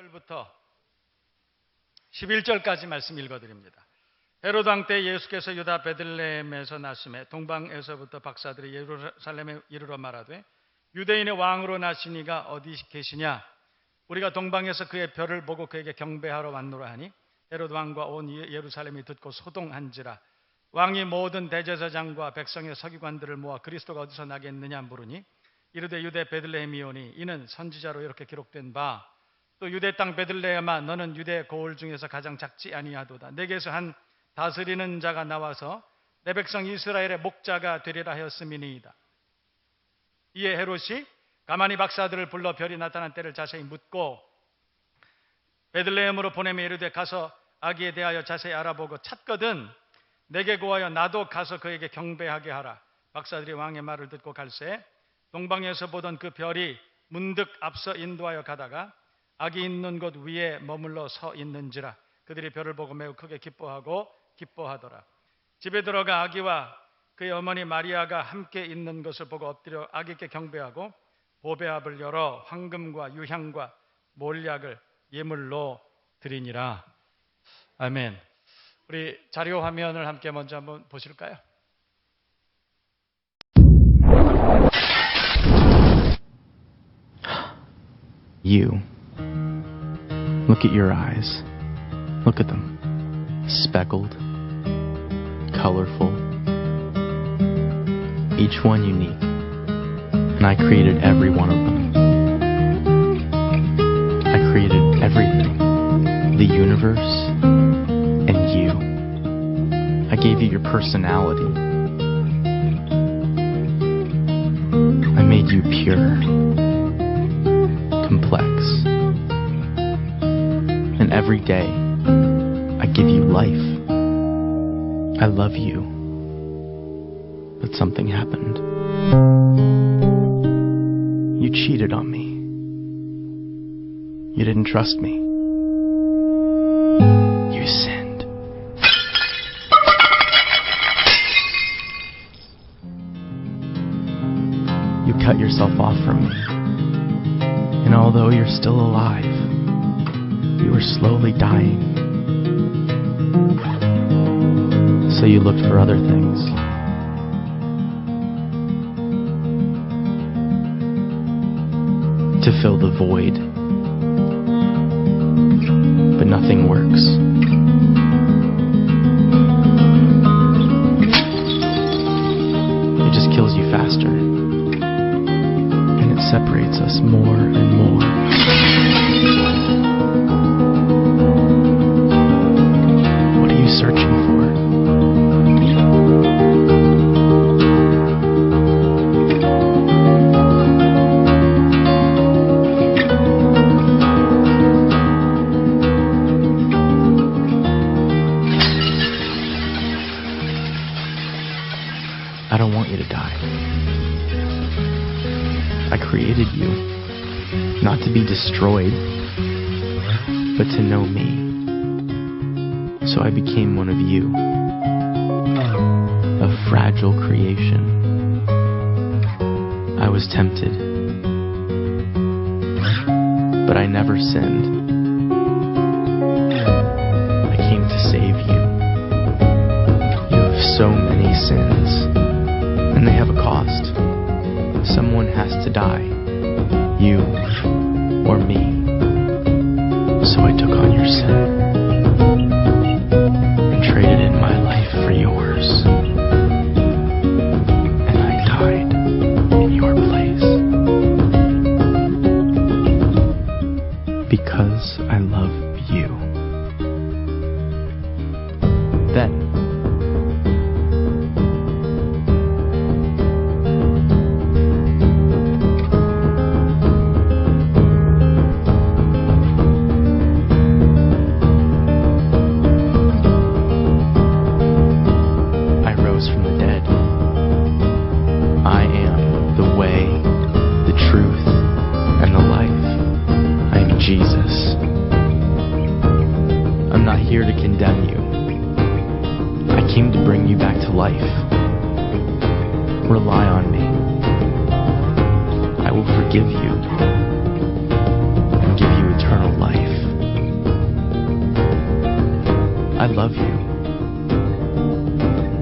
1절부터 11절까지 말씀 읽어드립니다. 헤로드 왕 때 예수께서 유다 베들레헴에서 나심에 동방에서부터 박사들이 예루살렘에 이르러 말하되 유대인의 왕으로 나시니가 어디 계시냐? 우리가 동방에서 그의 별을 보고 그에게 경배하러 왔노라 하니 헤로드 왕과 온 예루살렘이 듣고 소동한지라. 왕이 모든 대제사장과 백성의 서기관들을 모아 그리스도가 어디서 나겠느냐 물으니 이르되 유대 베들레헴이오니 이는 선지자로 이렇게 기록된 바 또 유대 땅 베들레헴아 너는 유대 고을 중에서 가장 작지 아니하도다. 내게서 한 다스리는 자가 나와서 내 백성 이스라엘의 목자가 되리라 하였음이니이다. 이에 헤롯이 가만히 박사들을 불러 별이 나타난 때를 자세히 묻고 베들레헴으로 보내며 이르되 가서 아기에 대하여 자세히 알아보고 찾거든 내게 구하여 나도 가서 그에게 경배하게 하라. 박사들이 왕의 말을 듣고 갈새 동방에서 보던 그 별이 문득 앞서 인도하여 가다가 아기 있는 곳 위에 머물러 서 있는지라. 그들이 별을 보고 매우 크게 기뻐하더라. 집에 들어가 아기와 그의 어머니 마리아가 함께 있는 것을 보고 엎드려 아기께 경배하고 보배합을 열어 황금과 유향과 몰약을 예물로 드리니라. 아멘. 우리 자료 화면을 함께 먼저 한번 보실까요? You. Look at your eyes. Look at them. Speckled, colorful, each one unique. And I created every one of them. I created everything. The universe and you. I gave you your personality. I made you pure, complex. And every day, I give you life. I love you. But something happened. You cheated on me. You didn't trust me. You sinned. You cut yourself off from me. And although you're still alive, you were slowly dying. So you looked for other things. To fill the void. But nothing works. It just kills you faster. And it separates us more and more. What are you searching for? I don't want you to die. I created you, not to be destroyed, but to know me. So I became one of you, a fragile creation. I was tempted, but I never sinned. I came to save you. You have so many sins. And they have a cost. Someone has to die. You or me. So I took on your sin and traded in my life for yours. And I died in your place. Because I love you. Then from the dead. I am the way, the truth, and the life. I am Jesus. I'm not here to condemn you. I came to bring you back to life. Rely on me. I will forgive you and give you eternal life. love you.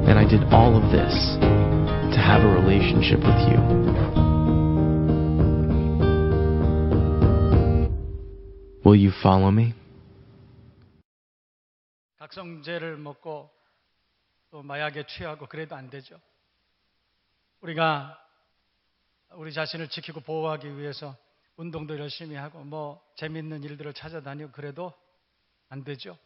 And I did all of this to have a relationship with you. Will you follow me? 각성제를 먹고 또 마약에 취하고 그래도 안 되죠. 우리가 우리 자신을 지키고 보호하기 위해서 운동도 열심히 하고 뭐 재밌는 일들을 찾아다니고 그래도 안 되죠.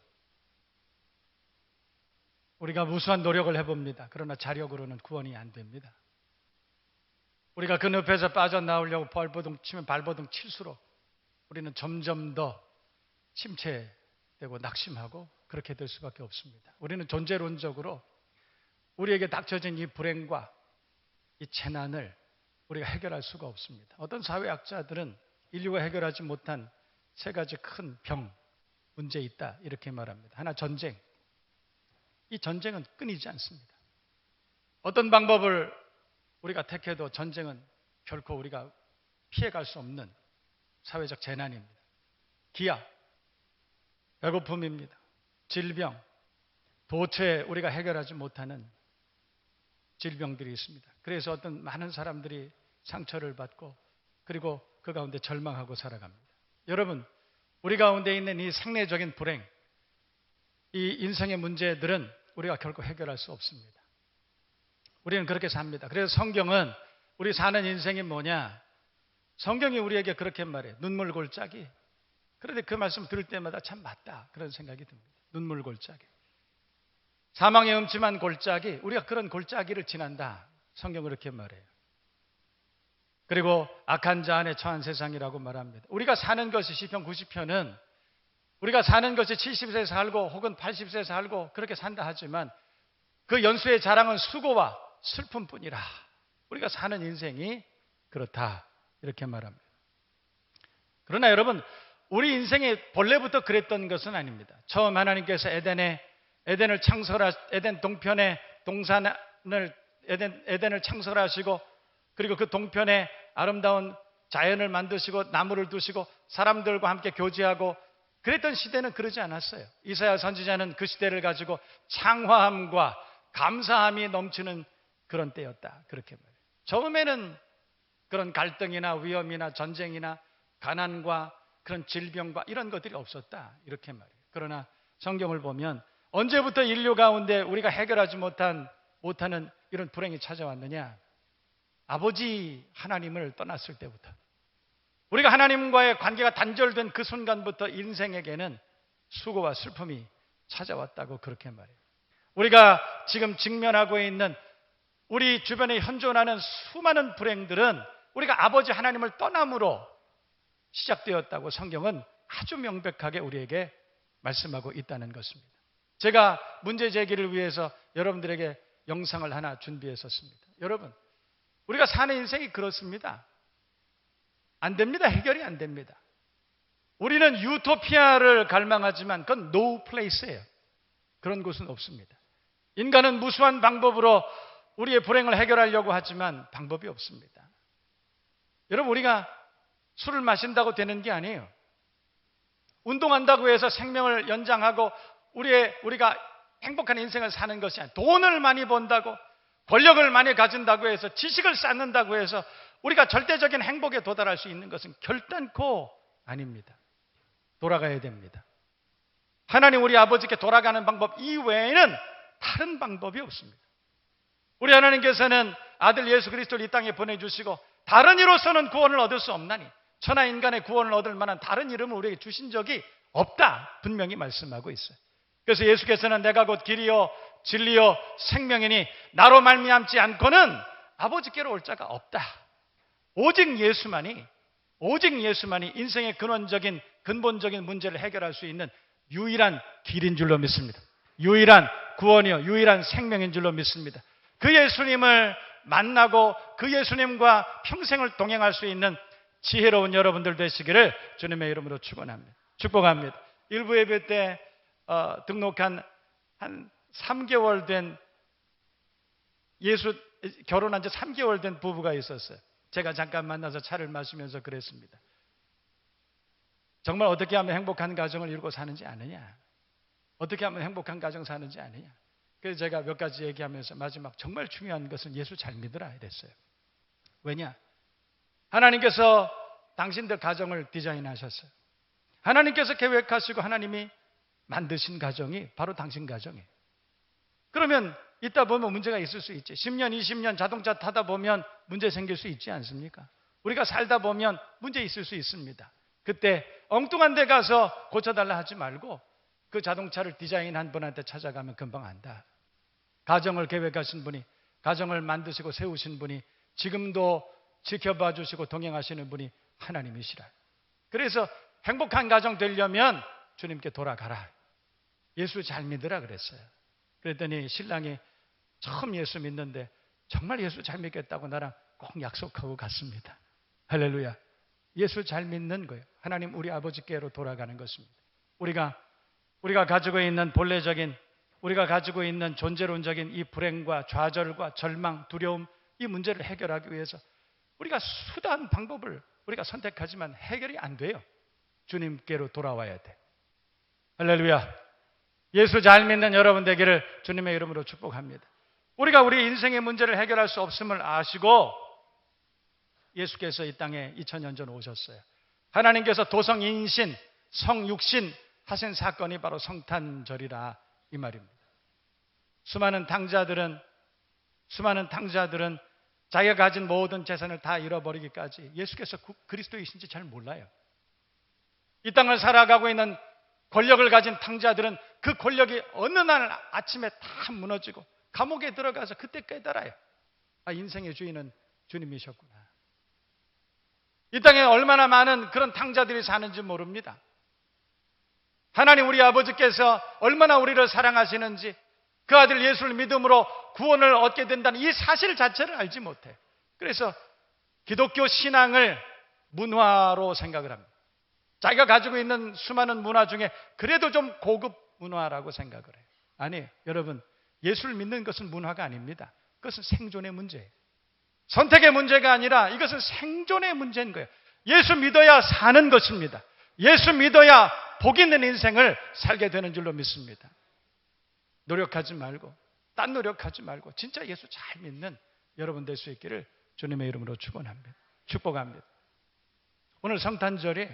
우리가 무수한 노력을 해봅니다. 그러나 자력으로는 구원이 안 됩니다. 우리가 그 늪에서 빠져나오려고 발버둥 치면 발버둥 칠수록 우리는 점점 더 침체되고 낙심하고 그렇게 될 수밖에 없습니다. 우리는 존재론적으로 우리에게 닥쳐진 이 불행과 이 재난을 우리가 해결할 수가 없습니다. 어떤 사회학자들은 인류가 해결하지 못한 세 가지 큰 병, 문제 있다 이렇게 말합니다. 하나, 전쟁. 이 전쟁은 끊이지 않습니다. 어떤 방법을 우리가 택해도 전쟁은 결코 우리가 피해갈 수 없는 사회적 재난입니다. 기아, 배고픔입니다. 질병, 도처에 우리가 해결하지 못하는 질병들이 있습니다. 그래서 어떤 많은 사람들이 상처를 받고 그리고 그 가운데 절망하고 살아갑니다. 여러분, 우리 가운데 있는 이 생애적인 불행, 이 인생의 문제들은 우리가 결코 해결할 수 없습니다. 우리는 그렇게 삽니다. 그래서 성경은 우리 사는 인생이 뭐냐? 성경이 우리에게 그렇게 말해요. 눈물 골짜기. 그런데 그 말씀 들을 때마다 참 맞다 그런 생각이 듭니다. 눈물 골짜기. 사망의 음침한 골짜기, 우리가 그런 골짜기를 지난다. 성경은 그렇게 말해요. 그리고 악한 자 안에 처한 세상이라고 말합니다. 우리가 사는 것이 시편 90편은 우리가 사는 것이 70세 살고 혹은 80세 살고 그렇게 산다 하지만 그 연수의 자랑은 수고와 슬픔뿐이라. 우리가 사는 인생이 그렇다 이렇게 말합니다. 그러나 여러분, 우리 인생이 본래부터 그랬던 것은 아닙니다. 처음 하나님께서 에덴을 에덴 동편에 동산을 에덴을 창설하시고 그리고 그 동편에 아름다운 자연을 만드시고 나무를 두시고 사람들과 함께 교제하고 그랬던 시대는 그러지 않았어요. 이사야 선지자는 그 시대를 가지고 창화함과 감사함이 넘치는 그런 때였다 그렇게 말해요. 처음에는 그런 갈등이나 위험이나 전쟁이나 가난과 그런 질병과 이런 것들이 없었다 이렇게 말해요. 그러나 성경을 보면 언제부터 인류 가운데 우리가 해결하지 못하는 이런 불행이 찾아왔느냐? 아버지 하나님을 떠났을 때부터, 우리가 하나님과의 관계가 단절된 그 순간부터 인생에게는 수고와 슬픔이 찾아왔다고 그렇게 말해요. 우리가 지금 직면하고 있는 우리 주변에 현존하는 수많은 불행들은 우리가 아버지 하나님을 떠남으로 시작되었다고 성경은 아주 명백하게 우리에게 말씀하고 있다는 것입니다. 제가 문제 제기를 위해서 여러분들에게 영상을 하나 준비했었습니다. 여러분, 우리가 사는 인생이 그렇습니다. 안 됩니다. 해결이 안 됩니다. 우리는 유토피아를 갈망하지만 그건 no place예요. 그런 곳은 없습니다. 인간은 무수한 방법으로 우리의 불행을 해결하려고 하지만 방법이 없습니다. 여러분, 우리가 술을 마신다고 되는 게 아니에요. 운동한다고 해서 생명을 연장하고 우리가 행복한 인생을 사는 것이 아니에요. 돈을 많이 번다고, 권력을 많이 가진다고 해서, 지식을 쌓는다고 해서 우리가 절대적인 행복에 도달할 수 있는 것은 결단코 아닙니다. 돌아가야 됩니다. 하나님 우리 아버지께 돌아가는 방법 이외에는 다른 방법이 없습니다. 우리 하나님께서는 아들 예수 그리스도를 이 땅에 보내주시고 다른 이로서는 구원을 얻을 수 없나니 천하 인간의 구원을 얻을 만한 다른 이름을 우리에게 주신 적이 없다 분명히 말씀하고 있어요. 그래서 예수께서는 내가 곧 길이요 진리요 생명이니 나로 말미암지 않고는 아버지께로 올 자가 없다. 오직 예수만이 인생의 근본적인 문제를 해결할 수 있는 유일한 길인 줄로 믿습니다. 유일한 구원이요 유일한 생명인 줄로 믿습니다. 그 예수님을 만나고 그 예수님과 평생을 동행할 수 있는 지혜로운 여러분들 되시기를 주님의 이름으로 축복합니다. 일부 예배 때 등록한 한 3개월 된 결혼한 지 3개월 된 부부가 있었어요. 제가 잠깐 만나서 차를 마시면서 그랬습니다. 정말 어떻게 하면 행복한 가정을 이루고 사는지 아느냐? 어떻게 하면 행복한 가정 사는지 아느냐. 그래서 제가 몇 가지 얘기하면서 마지막 정말 중요한 것은 예수 잘 믿으라 이랬어요. 왜냐? 하나님께서 당신들 가정을 디자인하셨어요. 하나님께서 계획하시고 하나님이 만드신 가정이 바로 당신 가정이에요. 그러면 이따 보면 문제가 있을 수 있지. 10년, 20년 자동차 타다 보면 문제 생길 수 있지 않습니까? 우리가 살다 보면 문제 있을 수 있습니다. 그때 엉뚱한 데 가서 고쳐달라 하지 말고 그 자동차를 디자인한 분한테 찾아가면 금방 안다. 가정을 계획하신 분이, 가정을 만드시고 세우신 분이, 지금도 지켜봐 주시고 동행하시는 분이 하나님이시라. 그래서 행복한 가정 되려면 주님께 돌아가라. 예수 잘 믿으라 그랬어요. 그랬더니 신랑이 처음 예수 믿는데 정말 예수 잘 믿겠다고 나랑 꼭 약속하고 갔습니다. 할렐루야. 예수 잘 믿는 거예요. 하나님 우리 아버지께로 돌아가는 것입니다. 우리가 가지고 있는 본래적인, 우리가 가지고 있는 존재론적인 이 불행과 좌절과 절망, 두려움, 이 문제를 해결하기 위해서 우리가 수단, 방법을 우리가 선택하지만 해결이 안 돼요. 주님께로 돌아와야 돼. 할렐루야. 예수 잘 믿는 여러분 되기를 주님의 이름으로 축복합니다. 우리가 우리 인생의 문제를 해결할 수 없음을 아시고 예수께서 이 땅에 2000년 전 오셨어요. 하나님께서 도성인신, 성육신 하신 사건이 바로 성탄절이라 이 말입니다. 수많은 탕자들은 자기가 가진 모든 재산을 다 잃어버리기까지 예수께서 그리스도이신지 잘 몰라요. 이 땅을 살아가고 있는 권력을 가진 탕자들은 그 권력이 어느 날 아침에 다 무너지고 감옥에 들어가서 그때 깨달아요. 아, 인생의 주인은 주님이셨구나. 이 땅에 얼마나 많은 그런 탕자들이 사는지 모릅니다. 하나님 우리 아버지께서 얼마나 우리를 사랑하시는지, 그 아들 예수를 믿음으로 구원을 얻게 된다는 이 사실 자체를 알지 못해. 그래서 기독교 신앙을 문화로 생각을 합니다. 자기가 가지고 있는 수많은 문화 중에 그래도 좀 고급 문화라고 생각을 해요. 아니, 여러분, 예수를 믿는 것은 문화가 아닙니다. 그것은 생존의 문제예요. 선택의 문제가 아니라 이것은 생존의 문제인 거예요. 예수 믿어야 사는 것입니다. 예수 믿어야 복 있는 인생을 살게 되는 줄로 믿습니다. 노력하지 말고, 딴 노력하지 말고 진짜 예수 잘 믿는 여러분 될 수 있기를 주님의 이름으로 축복합니다. 오늘 성탄절이,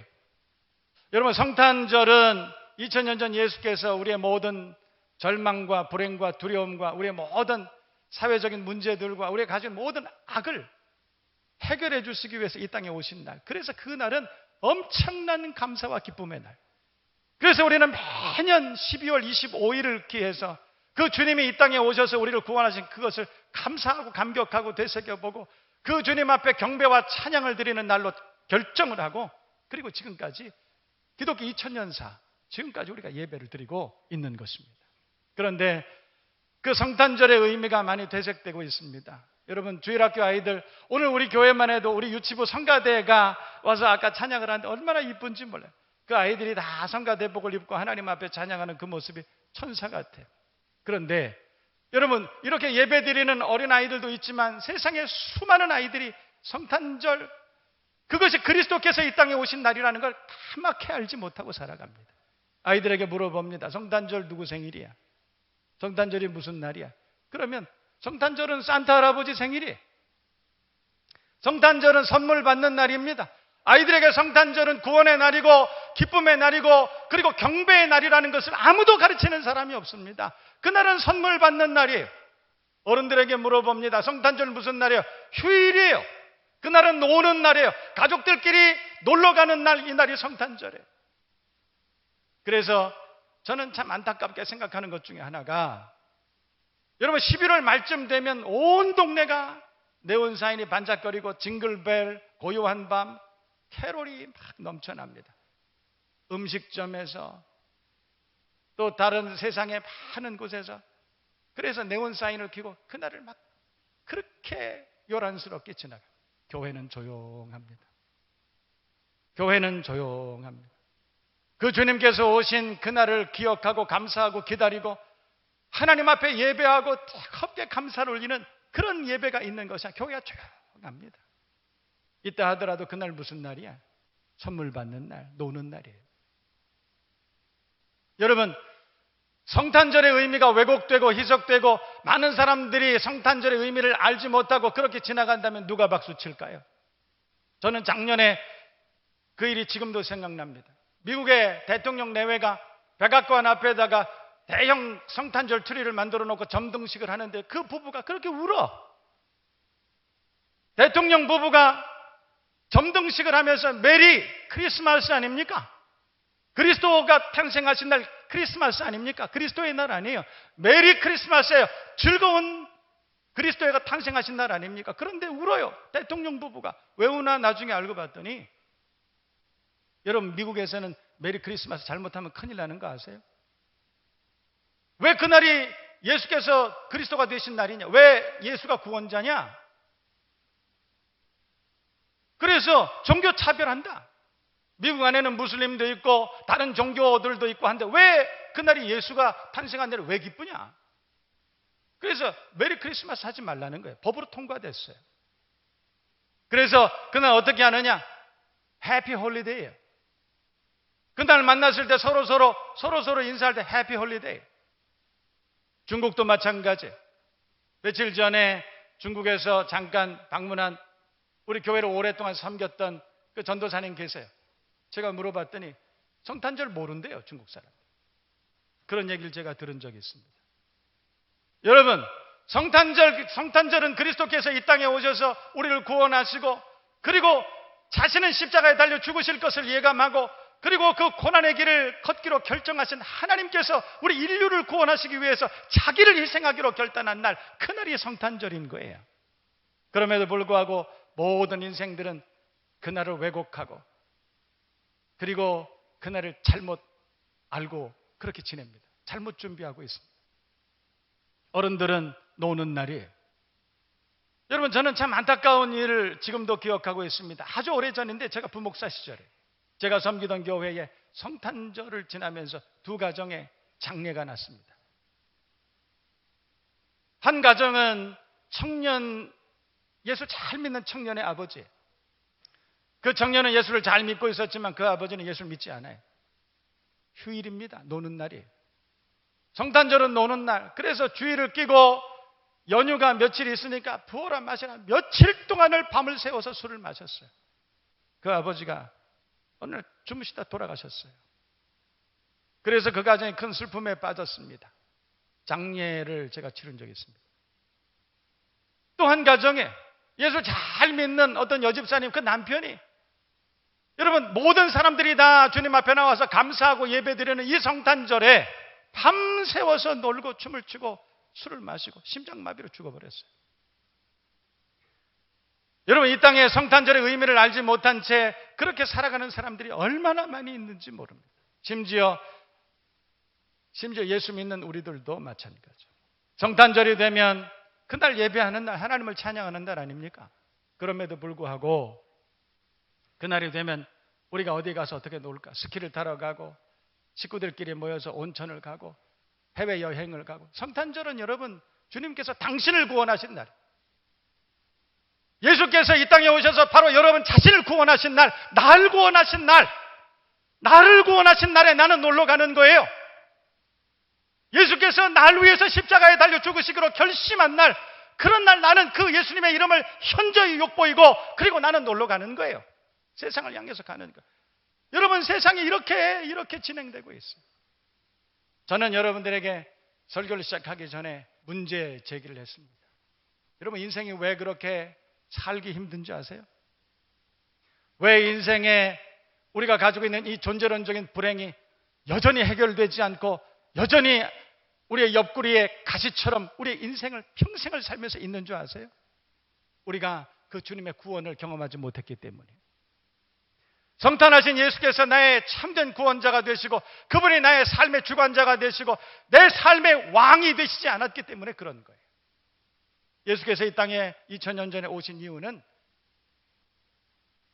여러분 성탄절은 2000년 전 예수께서 우리의 모든 절망과 불행과 두려움과 우리의 모든 사회적인 문제들과 우리가 가진 모든 악을 해결해 주시기 위해서 이 땅에 오신 날. 그래서 그 날은 엄청난 감사와 기쁨의 날. 그래서 우리는 매년 12월 25일을 기해서 그 주님이 이 땅에 오셔서 우리를 구원하신 그것을 감사하고 감격하고 되새겨보고 그 주님 앞에 경배와 찬양을 드리는 날로 결정을 하고, 그리고 지금까지 기독교 2000년사 지금까지 우리가 예배를 드리고 있는 것입니다. 그런데 그 성탄절의 의미가 많이 되색되고 있습니다. 여러분, 주일학교 아이들, 오늘 우리 교회만 해도 우리 유치부 성가대가 와서 아까 찬양을 하는데 얼마나 이쁜지 몰라요. 그 아이들이 다 성가대복을 입고 하나님 앞에 찬양하는 그 모습이 천사 같아요. 그런데 여러분, 이렇게 예배 드리는 어린 아이들도 있지만 세상에 수많은 아이들이 성탄절, 그것이 그리스도께서 이 땅에 오신 날이라는 걸 까맣게 알지 못하고 살아갑니다. 아이들에게 물어봅니다. 성탄절 누구 생일이야? 성탄절이 무슨 날이야? 그러면 성탄절은 산타 할아버지 생일이에요. 성탄절은 선물 받는 날입니다. 아이들에게 성탄절은 구원의 날이고 기쁨의 날이고 그리고 경배의 날이라는 것을 아무도 가르치는 사람이 없습니다. 그날은 선물 받는 날이에요. 어른들에게 물어봅니다. 성탄절 무슨 날이에요? 휴일이에요. 그날은 노는 날이에요. 가족들끼리 놀러 가는 날, 이 날이 성탄절이에요. 그래서 저는 참 안타깝게 생각하는 것 중에 하나가, 여러분 11월 말쯤 되면 온 동네가 네온사인이 반짝거리고 징글벨, 고요한 밤, 캐롤이 막 넘쳐납니다. 음식점에서 또 다른 세상의 많은 곳에서. 그래서 네온사인을 켜고 그날을 막 그렇게 요란스럽게 지나가요. 교회는 조용합니다. 교회는 조용합니다. 그 주님께서 오신 그날을 기억하고 감사하고 기다리고 하나님 앞에 예배하고 뜨겁게 감사를 올리는 그런 예배가 있는 것이 교회가 조용합니다. 이따 하더라도 그날 무슨 날이야? 선물 받는 날, 노는 날이에요. 여러분, 성탄절의 의미가 왜곡되고 희석되고 많은 사람들이 성탄절의 의미를 알지 못하고 그렇게 지나간다면 누가 박수 칠까요? 저는 작년에 그 일이 지금도 생각납니다. 미국의 대통령 내외가 백악관 앞에다가 대형 성탄절 트리를 만들어 놓고 점등식을 하는데 그 부부가 그렇게 울어. 대통령 부부가 점등식을 하면서 메리 크리스마스 아닙니까? 그리스도가 탄생하신 날 크리스마스 아닙니까? 그리스도의 날 아니에요. 메리 크리스마스예요. 즐거운 그리스도가 탄생하신 날 아닙니까? 그런데 울어요. 대통령 부부가. 왜 우나 나중에 알고 봤더니, 여러분 미국에서는 메리 크리스마스 잘못하면 큰일 나는 거 아세요? 왜 그날이 예수께서 그리스도가 되신 날이냐? 왜 예수가 구원자냐? 그래서 종교 차별한다. 미국 안에는 무슬림도 있고 다른 종교들도 있고 한데 왜 그날이 예수가 탄생한 날을 왜 기쁘냐? 그래서 메리 크리스마스 하지 말라는 거예요. 법으로 통과됐어요. 그래서 그날 어떻게 하느냐? 해피 홀리데이예요. 그날 만났을 때 서로 인사할 때 해피 홀리데이. 중국도 마찬가지. 며칠 전에 중국에서 잠깐 방문한 우리 교회를 오랫동안 섬겼던 그 전도사님 계세요. 제가 물어봤더니 성탄절 모른대요, 중국 사람. 그런 얘기를 제가 들은 적이 있습니다. 여러분, 성탄절은 그리스도께서 이 땅에 오셔서 우리를 구원하시고 그리고 자신은 십자가에 달려 죽으실 것을 예감하고 그리고 그 고난의 길을 걷기로 결정하신 하나님께서 우리 인류를 구원하시기 위해서 자기를 희생하기로 결단한 날, 그날이 성탄절인 거예요. 그럼에도 불구하고 모든 인생들은 그날을 왜곡하고 그리고 그날을 잘못 알고 그렇게 지냅니다. 잘못 준비하고 있습니다. 어른들은 노는 날이에요. 여러분, 저는 참 안타까운 일을 지금도 기억하고 있습니다. 아주 오래전인데 제가 부목사 시절에 제가 섬기던 교회에 성탄절을 지나면서 두 가정에 장례가 났습니다. 한 가정은 예수 잘 믿는 청년의 아버지. 그 청년은 예수를 잘 믿고 있었지만 그 아버지는 예수를 믿지 않아요. 휴일입니다. 노는 날이에요. 성탄절은 노는 날. 그래서 주일을 끼고 연휴가 며칠 있으니까 부어라 마시라 며칠 동안을 밤을 새워서 술을 마셨어요. 그 아버지가 어느 날 주무시다 돌아가셨어요. 그래서 그 가정이 큰 슬픔에 빠졌습니다. 장례를 제가 치른 적이 있습니다. 또 한 가정에 예수 잘 믿는 어떤 여집사님 그 남편이, 여러분 모든 사람들이 다 주님 앞에 나와서 감사하고 예배드리는 이 성탄절에 밤새워서 놀고 춤을 추고 술을 마시고 심장마비로 죽어버렸어요. 여러분, 이 땅에 성탄절의 의미를 알지 못한 채 그렇게 살아가는 사람들이 얼마나 많이 있는지 모릅니다. 심지어 예수 믿는 우리들도 마찬가지죠. 성탄절이 되면 그날 예배하는 날, 하나님을 찬양하는 날 아닙니까? 그럼에도 불구하고 그날이 되면 우리가 어디 가서 어떻게 놀까? 스키를 타러 가고 식구들끼리 모여서 온천을 가고 해외여행을 가고. 성탄절은 여러분 주님께서 당신을 구원하신 날, 예수께서 이 땅에 오셔서 바로 여러분 자신을 구원하신 날, 나를 구원하신 날에 나는 놀러 가는 거예요. 예수께서 날 위해서 십자가에 달려 죽으시기로 결심한 날, 그런 날 나는 그 예수님의 이름을 현저히 욕보이고 그리고 나는 놀러 가는 거예요. 세상을 향해서 가는 거예요. 여러분, 세상이 이렇게 진행되고 있어요. 저는 여러분들에게 설교를 시작하기 전에 문제 제기를 했습니다. 여러분, 인생이 왜 그렇게 살기 힘든지 아세요? 왜 인생에 우리가 가지고 있는 이 존재론적인 불행이 여전히 해결되지 않고 여전히 우리의 옆구리에 가시처럼 우리의 인생을 평생을 살면서 있는 줄 아세요? 우리가 그 주님의 구원을 경험하지 못했기 때문이에요. 성탄하신 예수께서 나의 참된 구원자가 되시고 그분이 나의 삶의 주관자가 되시고 내 삶의 왕이 되시지 않았기 때문에 그런 거예요. 예수께서 이 땅에 2000년 전에 오신 이유는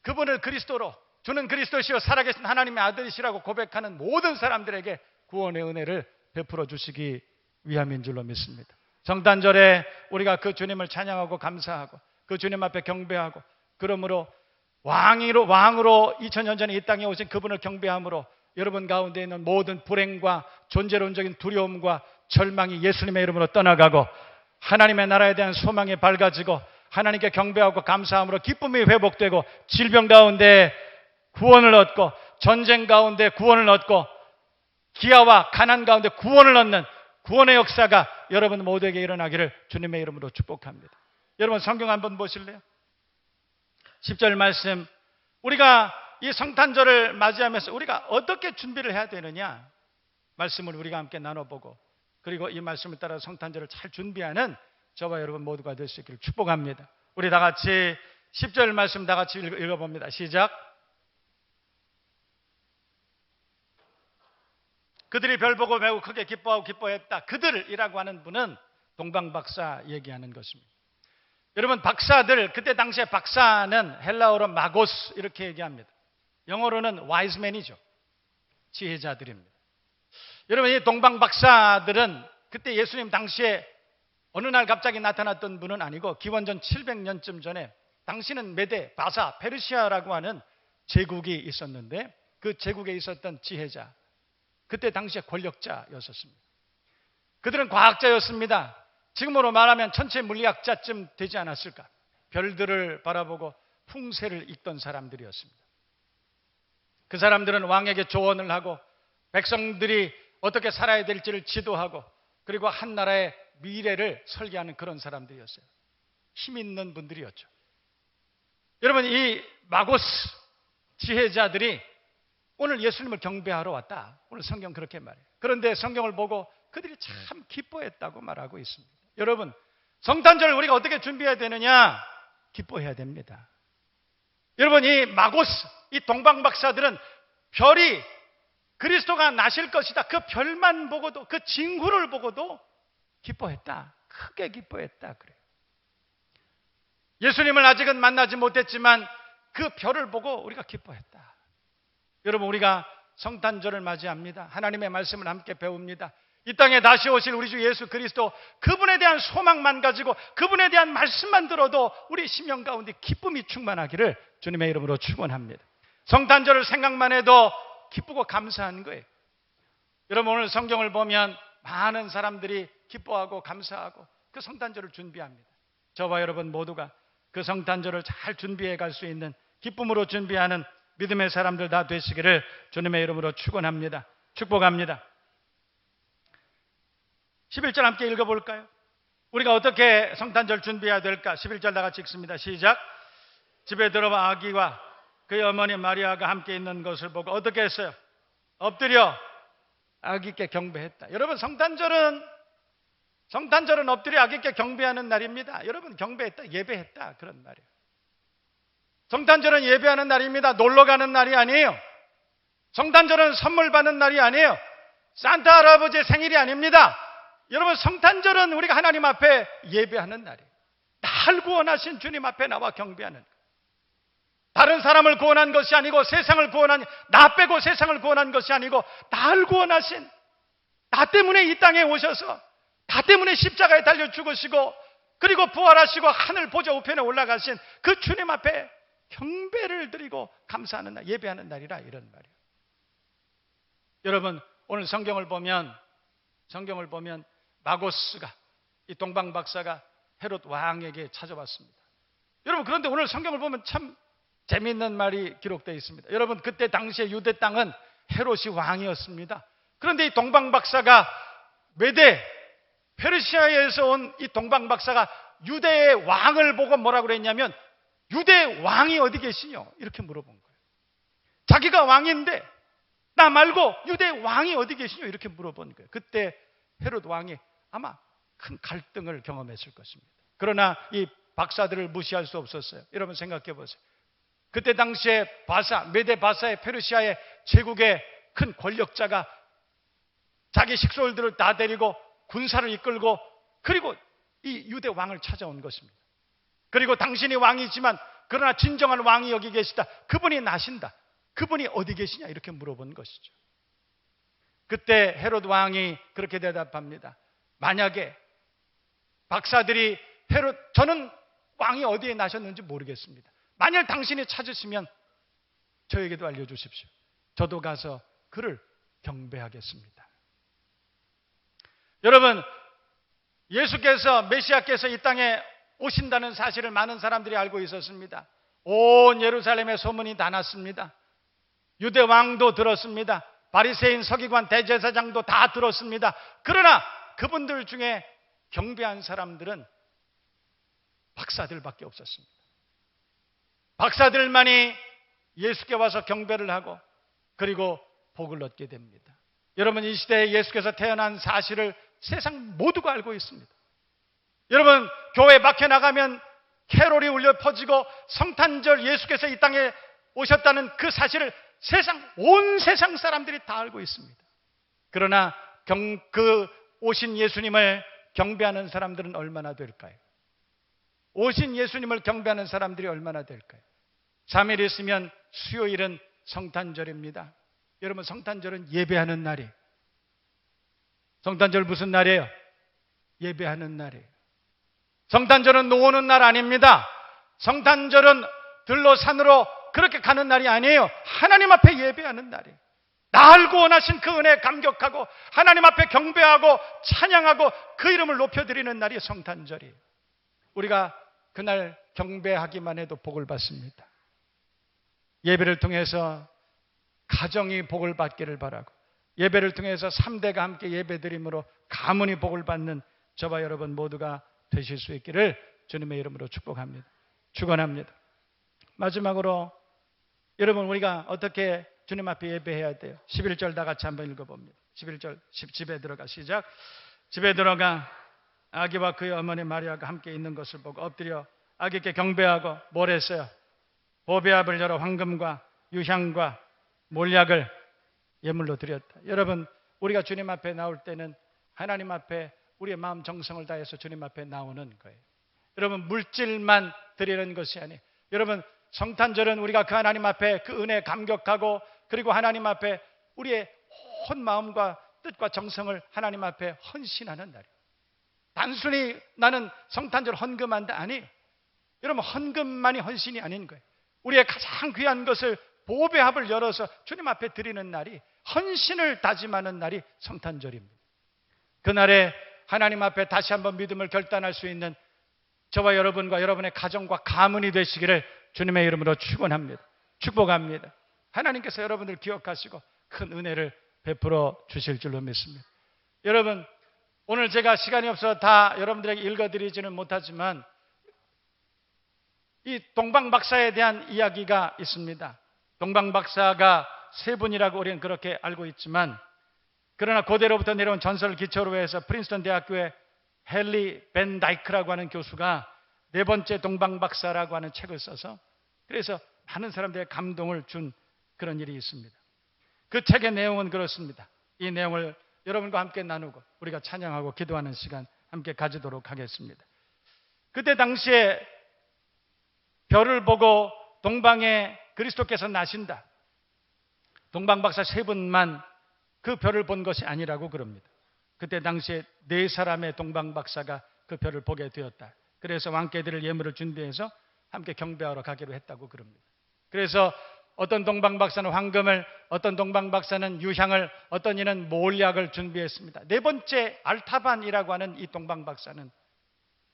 그분을 그리스도로, 주는 그리스도시요 살아계신 하나님의 아들이시라고 고백하는 모든 사람들에게 구원의 은혜를 베풀어 주시기 위함인 줄로 믿습니다. 성탄절에 우리가 그 주님을 찬양하고 감사하고 그 주님 앞에 경배하고, 그러므로 왕으로 2000년 전에 이 땅에 오신 그분을 경배함으로 여러분 가운데 있는 모든 불행과 존재론적인 두려움과 절망이 예수님의 이름으로 떠나가고 하나님의 나라에 대한 소망이 밝아지고 하나님께 경배하고 감사함으로 기쁨이 회복되고 질병 가운데 구원을 얻고 전쟁 가운데 구원을 얻고 기아와 가난 가운데 구원을 얻는 구원의 역사가 여러분 모두에게 일어나기를 주님의 이름으로 축복합니다. 여러분 성경 한번 보실래요? 10절 말씀, 우리가 이 성탄절을 맞이하면서 우리가 어떻게 준비를 해야 되느냐 말씀을 우리가 함께 나눠보고 그리고 이 말씀을 따라 성탄절을 잘 준비하는 저와 여러분 모두가 될 수 있기를 축복합니다. 우리 다 같이 10절 말씀 다 같이 읽어봅니다. 시작. 그들이 별 보고 매우 크게 기뻐하고 기뻐했다. 그들이라고 하는 분은 동방박사 얘기하는 것입니다. 여러분 박사들, 그때 당시에 박사는 헬라어로 마고스 이렇게 얘기합니다. 영어로는 와이즈맨이죠. 지혜자들입니다. 여러분 이 동방박사들은 그때 예수님 당시에 어느 날 갑자기 나타났던 분은 아니고 기원전 700년쯤 전에 당시는 메데, 바사, 페르시아라고 하는 제국이 있었는데 그 제국에 있었던 지혜자, 그때 당시에 권력자였었습니다. 그들은 과학자였습니다. 지금으로 말하면 천체 물리학자쯤 되지 않았을까. 별들을 바라보고 풍세를 읽던 사람들이었습니다. 그 사람들은 왕에게 조언을 하고 백성들이 어떻게 살아야 될지를 지도하고 그리고 한 나라의 미래를 설계하는 그런 사람들이었어요. 힘 있는 분들이었죠. 여러분 이 마고스 지혜자들이 오늘 예수님을 경배하러 왔다. 오늘 성경 그렇게 말해요. 그런데 성경을 보고 그들이 참 기뻐했다고 말하고 있습니다. 여러분 성탄절을 우리가 어떻게 준비해야 되느냐? 기뻐해야 됩니다. 여러분 이 마고스, 이 동방박사들은 별이 그리스도가 나실 것이다. 그 별만 보고도 그 징후를 보고도 기뻐했다. 크게 기뻐했다. 그래요. 예수님을 아직은 만나지 못했지만 그 별을 보고 우리가 기뻐했다. 여러분 우리가 성탄절을 맞이합니다. 하나님의 말씀을 함께 배웁니다. 이 땅에 다시 오실 우리 주 예수 그리스도, 그분에 대한 소망만 가지고 그분에 대한 말씀만 들어도 우리 심령 가운데 기쁨이 충만하기를 주님의 이름으로 축원합니다. 성탄절을 생각만 해도 기쁘고 감사한 거예요. 여러분 오늘 성경을 보면 많은 사람들이 기뻐하고 감사하고 그 성탄절을 준비합니다. 저와 여러분 모두가 그 성탄절을 잘 준비해 갈 수 있는 기쁨으로 준비하는 믿음의 사람들 다 되시기를 주님의 이름으로 축원합니다. 축복합니다. 11절 함께 읽어볼까요? 우리가 어떻게 성탄절 준비해야 될까? 11절 다 같이 읽습니다. 시작. 집에 들어와 아기와 그의 어머니 마리아가 함께 있는 것을 보고 어떻게 했어요? 엎드려 아기께 경배했다. 여러분 성탄절은 엎드려 아기께 경배하는 날입니다. 여러분 경배했다, 예배했다 그런 날이에요. 성탄절은 예배하는 날입니다. 놀러 가는 날이 아니에요. 성탄절은 선물 받는 날이 아니에요. 산타 할아버지의 생일이 아닙니다. 여러분 성탄절은 우리가 하나님 앞에 예배하는 날이에요. 날 구원하신 주님 앞에 나와 경배하는 거예요. 다른 사람을 구원한 것이 아니고 세상을 구원한, 나 빼고 세상을 구원한 것이 아니고 날 구원하신, 나 때문에 이 땅에 오셔서 나 때문에 십자가에 달려 죽으시고 그리고 부활하시고 하늘 보좌 우편에 올라가신 그 주님 앞에 경배를 드리고 감사하는 날, 예배하는 날이라 이런 말이에요. 여러분 오늘 성경을 보면 마고스가, 이 동방박사가 헤롯 왕에게 찾아왔습니다. 여러분 그런데 오늘 성경을 보면 참 재미있는 말이 기록되어 있습니다. 여러분 그때 당시에 유대 땅은 헤롯이 왕이었습니다. 그런데 이 동방박사가 메데 페르시아에서 온 이 동방박사가 유대의 왕을 보고 뭐라고 그랬냐면 유대 왕이 어디 계시냐 이렇게 물어본 거예요. 자기가 왕인데 나 말고 유대 왕이 어디 계시냐 이렇게 물어본 거예요. 그때 헤롯 왕이 아마 큰 갈등을 경험했을 것입니다. 그러나 이 박사들을 무시할 수 없었어요. 여러분 생각해 보세요. 그때 당시에 메데 바사의 페르시아의 제국의 큰 권력자가 자기 식솔들을 다 데리고 군사를 이끌고 그리고 이 유대 왕을 찾아온 것입니다. 그리고 당신이 왕이지만 그러나 진정한 왕이 여기 계시다. 그분이 나신다. 그분이 어디 계시냐 이렇게 물어본 것이죠. 그때 헤롯 왕이 그렇게 대답합니다. 만약에 박사들이 저는 왕이 어디에 나셨는지 모르겠습니다. 만약 당신이 찾으시면 저에게도 알려주십시오. 저도 가서 그를 경배하겠습니다. 여러분, 예수께서 메시아께서 이 땅에 오신다는 사실을 많은 사람들이 알고 있었습니다. 온 예루살렘에 소문이 다 났습니다. 유대 왕도 들었습니다. 바리새인, 서기관, 대제사장도 다 들었습니다. 그러나 그분들 중에 경배한 사람들은 박사들밖에 없었습니다. 박사들만이 예수께 와서 경배를 하고 그리고 복을 얻게 됩니다. 여러분, 이 시대에 예수께서 태어난 사실을 세상 모두가 알고 있습니다. 여러분, 교회 밖에 나가면 캐롤이 울려 퍼지고 성탄절 예수께서 이 땅에 오셨다는 그 사실을 온 세상 사람들이 다 알고 있습니다. 그러나 그 오신 예수님을 경배하는 사람들은 얼마나 될까요? 오신 예수님을 경배하는 사람들이 얼마나 될까요? 3일 있으면 수요일은 성탄절입니다. 여러분, 성탄절은 예배하는 날이에요. 성탄절 무슨 날이에요? 예배하는 날이에요. 성탄절은 노는 날 아닙니다. 성탄절은 들로 산으로 그렇게 가는 날이 아니에요. 하나님 앞에 예배하는 날이에요. 나 알고 원하신 그 은혜에 감격하고 하나님 앞에 경배하고 찬양하고 그 이름을 높여드리는 날이 성탄절이에요. 우리가 그날 경배하기만 해도 복을 받습니다. 예배를 통해서 가정이 복을 받기를 바라고, 예배를 통해서 3대가 함께 예배드림으로 가문이 복을 받는 저와 여러분 모두가 되실 수 있기를 주님의 이름으로 축복합니다. 축원합니다. 마지막으로 여러분, 우리가 어떻게 주님 앞에 예배해야 돼요? 11절 다 같이 한번 읽어봅니다. 11절, 집에 들어가 시작. 집에 들어가 아기와 그의 어머니 마리아가 함께 있는 것을 보고 엎드려 아기께 경배하고 뭘 했어요? 보배압을 열어 황금과 유향과 몰약을 예물로 드렸다. 여러분, 우리가 주님 앞에 나올 때는 하나님 앞에 우리의 마음 정성을 다해서 주님 앞에 나오는 거예요. 여러분, 물질만 드리는 것이 아니에요. 여러분, 성탄절은 우리가 그 하나님 앞에 그 은혜에 감격하고 그리고 하나님 앞에 우리의 온 마음과 뜻과 정성을 하나님 앞에 헌신하는 날이에요. 단순히 나는 성탄절 헌금한다, 아니에요. 여러분, 헌금만이 헌신이 아닌 거예요. 우리의 가장 귀한 것을 보배합을 열어서 주님 앞에 드리는 날이, 헌신을 다짐하는 날이 성탄절입니다. 그날에 하나님 앞에 다시 한번 믿음을 결단할 수 있는 저와 여러분과 여러분의 가정과 가문이 되시기를 주님의 이름으로 축원합니다. 축복합니다. 하나님께서 여러분들 기억하시고 큰 은혜를 베풀어 주실 줄로 믿습니다. 여러분, 오늘 제가 시간이 없어서 다 여러분들에게 읽어드리지는 못하지만 이 동방박사에 대한 이야기가 있습니다. 동방박사가 세 분이라고 우리는 그렇게 알고 있지만, 그러나 고대로부터 내려온 전설을 기초로 해서 프린스턴 대학교의 헨리 벤 다이크라고 하는 교수가 네 번째 동방박사라고 하는 책을 써서 그래서 많은 사람들의 감동을 준 그런 일이 있습니다. 그 책의 내용은 그렇습니다. 이 내용을 여러분과 함께 나누고 우리가 찬양하고 기도하는 시간 함께 가지도록 하겠습니다. 그때 당시에 별을 보고 동방에 그리스도께서 나신다, 동방박사 세 분만 그 별을 본 것이 아니라고 그럽니다. 그때 당시에 네 사람의 동방박사가 그 별을 보게 되었다. 그래서 왕께 드릴 예물을 준비해서 함께 경배하러 가기로 했다고 그럽니다. 그래서 어떤 동방박사는 황금을, 어떤 동방박사는 유향을, 어떤 이는 몰약을 준비했습니다. 네 번째 알타반이라고 하는 이 동방박사는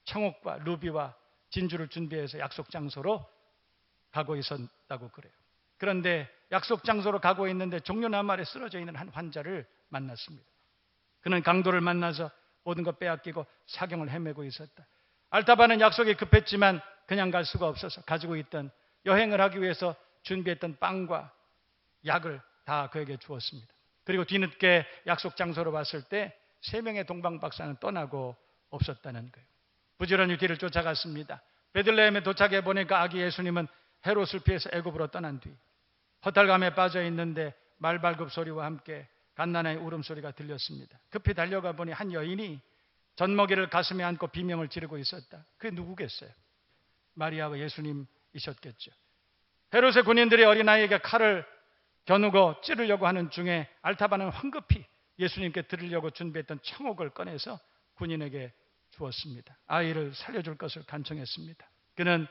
청옥과 루비와 진주를 준비해서 약속 장소로 가고 있었다고 그래요. 그런데 약속 장소로 가고 있는데 종려나무 아래 쓰러져 있는 한 환자를 만났습니다. 그는 강도를 만나서 모든 것 빼앗기고 사경을 헤매고 있었다. 알타반은 약속이 급했지만 그냥 갈 수가 없어서 가지고 있던, 여행을 하기 위해서 준비했던 빵과 약을 다 그에게 주었습니다. 그리고 뒤늦게 약속 장소로 왔을 때 세 명의 동방박사는 떠나고 없었다는 거예요. 부지런히 뒤를 쫓아갔습니다. 베들레헴에 도착해 보니까 아기 예수님은 헤롯을 피해서 애굽으로 떠난 뒤 허탈감에 빠져 있는데 말발굽 소리와 함께 갓난아의 울음소리가 들렸습니다. 급히 달려가 보니 한 여인이 젖먹이를 가슴에 안고 비명을 지르고 있었다. 그게 누구겠어요? 마리아와 예수님이셨겠죠. 헤롯의 군인들이 어린아이에게 칼을 겨누고 찌르려고 하는 중에 알타반은 황급히 예수님께 드리려고 준비했던 청옥을 꺼내서 군인에게 주었습니다. 아이를 살려줄 것을 간청했습니다. 그는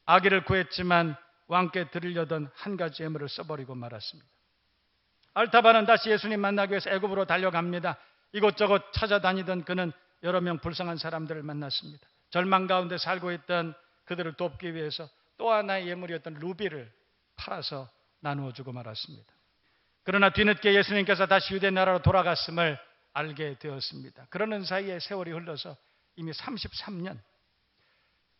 아기를 구했지만 왕께 드리려던 한 가지 예물을 써버리고 말았습니다. 알타바는 다시 예수님 만나기 위해서 애굽으로 달려갑니다. 이곳저곳 찾아다니던 그는 여러 명 불쌍한 사람들을 만났습니다. 절망 가운데 살고 있던 그들을 돕기 위해서 또 하나의 예물이었던 루비를 팔아서 나누어 주고 말았습니다. 그러나 뒤늦게 예수님께서 다시 유대 나라로 돌아갔음을 알게 되었습니다. 그러는 사이에 세월이 흘러서 이미 33년,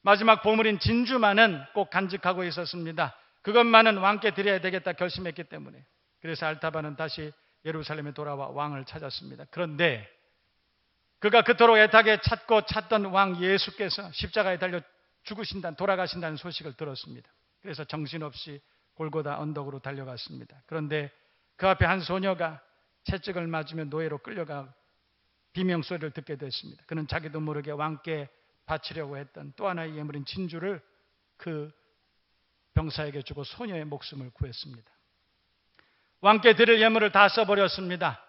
마지막 보물인 진주만은 꼭 간직하고 있었습니다. 그것만은 왕께 드려야 되겠다 결심했기 때문에. 그래서 알타바는 다시 예루살렘에 돌아와 왕을 찾았습니다. 그런데 그가 그토록 애타게 찾던 왕 예수께서 십자가에 달려 돌아가신다는 소식을 들었습니다. 그래서 정신없이 골고다 언덕으로 달려갔습니다. 그런데 그 앞에 한 소녀가 채찍을 맞으며 노예로 끌려가 비명소리를 듣게 됐습니다. 그는 자기도 모르게 왕께 바치려고 했던 또 하나의 예물인 진주를 그 병사에게 주고 소녀의 목숨을 구했습니다. 왕께 드릴 예물을 다 써버렸습니다.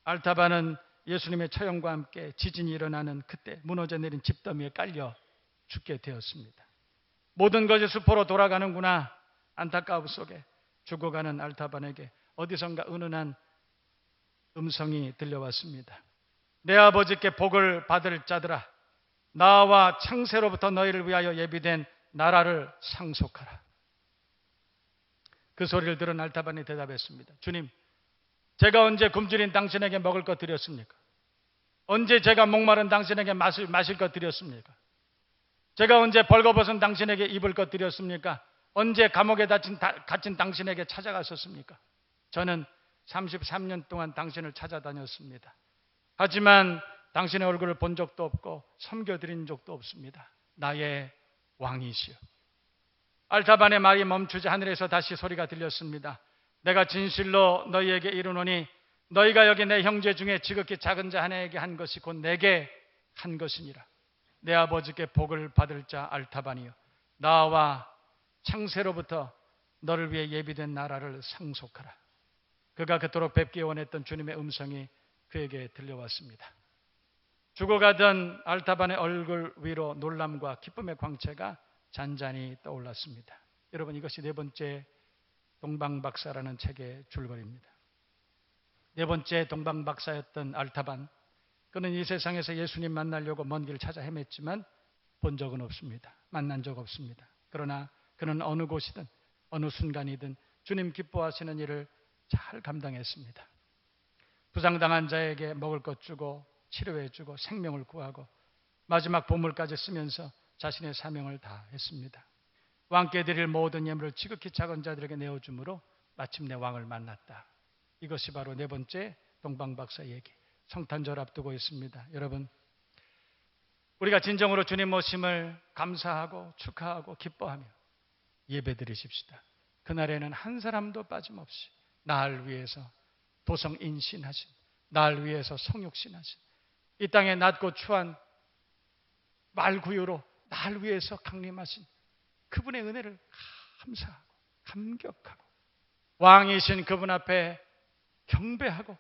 알타바는 예수님의 처형과 함께 지진이 일어나는 그때 무너져 내린 집더미에 깔려 죽게 되었습니다. 모든 것이 수포로 돌아가는구나 안타까움 속에 죽어가는 알타반에게 어디선가 은은한 음성이 들려왔습니다. 내 아버지께 복을 받을 자들아, 나와 창세로부터 너희를 위하여 예비된 나라를 상속하라. 그 소리를 들은 알타반이 대답했습니다. 주님, 제가 언제 굶주린 당신에게 먹을 것 드렸습니까? 언제 제가 목마른 당신에게 마실 것 드렸습니까? 제가 언제 벌거벗은 당신에게 입을 것 드렸습니까? 언제 감옥에 갇힌 당신에게 찾아갔었습니까? 저는 33년 동안 당신을 찾아다녔습니다. 하지만 당신의 얼굴을 본 적도 없고 섬겨드린 적도 없습니다. 나의 왕이시여. 알타반의 말이 멈추자 하늘에서 다시 소리가 들렸습니다. 내가 진실로 너희에게 이르노니 너희가 여기 내 형제 중에 지극히 작은 자 하나에게 한 것이 곧 내게 한 것이니라. 내 아버지께 복을 받을 자 알타반이여, 나와 창세로부터 너를 위해 예비된 나라를 상속하라. 그가 그토록 뵙기 원했던 주님의 음성이 그에게 들려왔습니다. 죽어가던 알타반의 얼굴 위로 놀람과 기쁨의 광채가 잔잔히 떠올랐습니다. 여러분, 이것이 네 번째 동방박사라는 책의 줄거리입니다. 네 번째 동방박사였던 알타반, 그는 이 세상에서 예수님 만나려고 먼 길을 찾아 헤맸지만 본 적은 없습니다. 만난 적 없습니다. 그러나 그는 어느 곳이든 어느 순간이든 주님 기뻐하시는 일을 잘 감당했습니다. 부상당한 자에게 먹을 것 주고 치료해 주고 생명을 구하고 마지막 보물까지 쓰면서 자신의 사명을 다했습니다. 왕께 드릴 모든 예물을 지극히 작은 자들에게 내어주므로 마침내 왕을 만났다. 이것이 바로 네 번째 동방박사 얘기. 성탄절 앞두고 있습니다. 여러분, 우리가 진정으로 주님 오심을 감사하고 축하하고 기뻐하며 예배드리십시다. 그날에는 한 사람도 빠짐없이 나를 위해서 도성인신하신, 나를 위해서 성육신하신, 이 땅에 낮고 추한 말구유로 나를 위해서 강림하신 그분의 은혜를 감사하고 감격하고 왕이신 그분 앞에 경배하고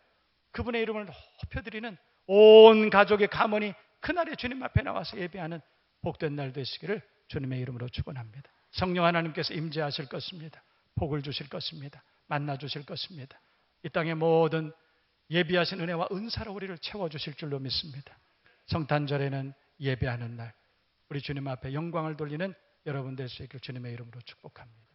그분의 이름을 높여드리는 온 가족의 가문이 그날에 주님 앞에 나와서 예배하는 복된 날 되시기를 주님의 이름으로 축원합니다. 성령 하나님께서 임재하실 것입니다. 복을 주실 것입니다. 만나 주실 것입니다. 이 땅의 모든 예비하신 은혜와 은사로 우리를 채워주실 줄로 믿습니다. 성탄절에는 예배하는 날, 우리 주님 앞에 영광을 돌리는 여러분 될 수 있기를 주님의 이름으로 축복합니다.